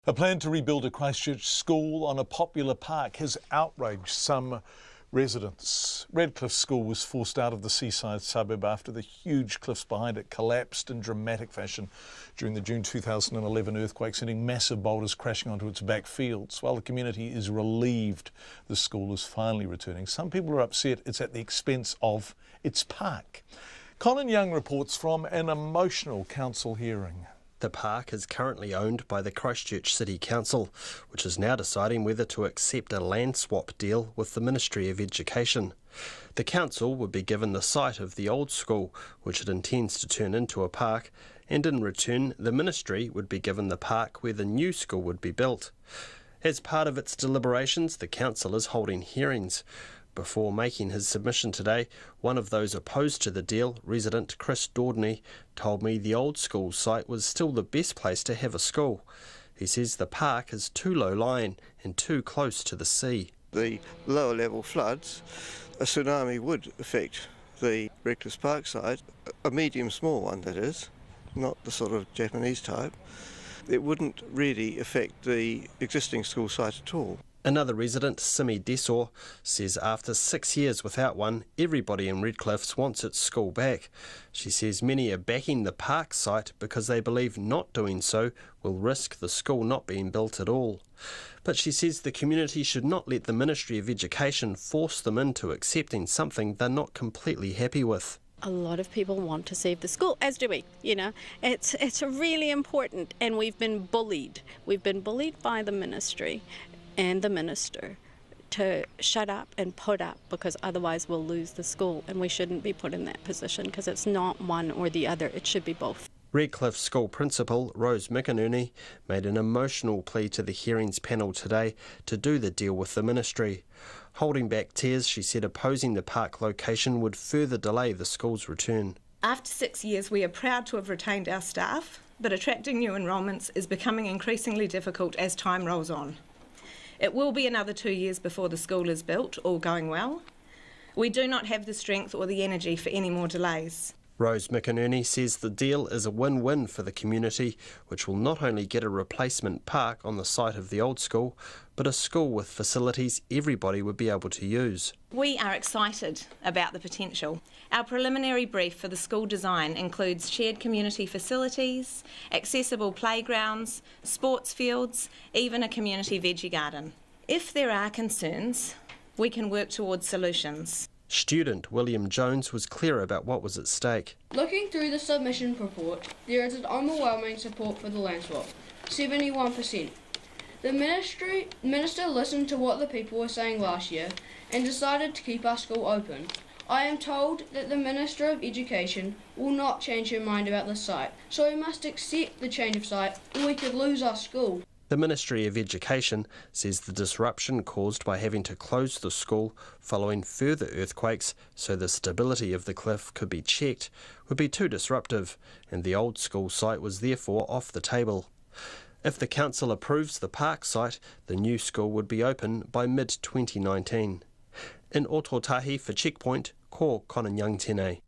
A plan to rebuild a Christchurch school on a popular park has outraged some residents. Redcliffs School was forced out of the seaside suburb after the huge cliffs behind it collapsed in dramatic fashion during the June 2011 earthquake, sending massive boulders crashing onto its back fields. While the community is relieved the school is finally returning, some people are upset it's at the expense of its park. Colin Young reports from an emotional council hearing. The park is currently owned by the Christchurch City Council, which is now deciding whether to accept a land swap deal with the Ministry of Education. The council would be given the site of the old school, which it intends to turn into a park, and in return the ministry would be given the park where the new school would be built. As part of its deliberations, the council is holding hearings. Before making his submission today, one of those opposed to the deal, resident Chris Dordney, told me the old school site was still the best place to have a school. He says the park is too low-lying and too close to the sea. The lower level floods, a tsunami would affect the Redcliffs Park site, a medium small one that is, not the sort of Japanese type. It wouldn't really affect the existing school site at all. Another resident, Simi Desor, says after 6 years without one, everybody in Redcliffs wants its school back. She says many are backing the park site because they believe not doing so will risk the school not being built at all. But she says the community should not let the Ministry of Education force them into accepting something they're not completely happy with. A lot of people want to save the school, as do we. It's really important, and we've been bullied. We've been bullied by the ministry and the minister to shut up and put up, because otherwise we'll lose the school, and we shouldn't be put in that position because it's not one or the other, it should be both. Redcliffs School Principal Rose McInerney made an emotional plea to the hearings panel today to do the deal with the ministry. Holding back tears, she said opposing the park location would further delay the school's return. After 6 years, we are proud to have retained our staff, but attracting new enrolments is becoming increasingly difficult as time rolls on. It will be another 2 years before the school is built, all going well. We do not have the strength or the energy for any more delays. Rose McInerney says the deal is a win-win for the community, which will not only get a replacement park on the site of the old school, but a school with facilities everybody would be able to use. We are excited about the potential. Our preliminary brief for the school design includes shared community facilities, accessible playgrounds, sports fields, even a community veggie garden. If there are concerns, we can work towards solutions. Student William Jones was clear about what was at stake. Looking through the submission report, there is an overwhelming support for the land swap, 71%. The minister listened to what the people were saying last year and decided to keep our school open. I am told that the Minister of Education will not change her mind about the site, so we must accept the change of site or we could lose our school. The Ministry of Education says the disruption caused by having to close the school following further earthquakes so the stability of the cliff could be checked would be too disruptive, and the old school site was therefore off the table. If the council approves the park site, the new school would be open by mid-2019. In Ototahi for Checkpoint, ko Conan Young Tēnei.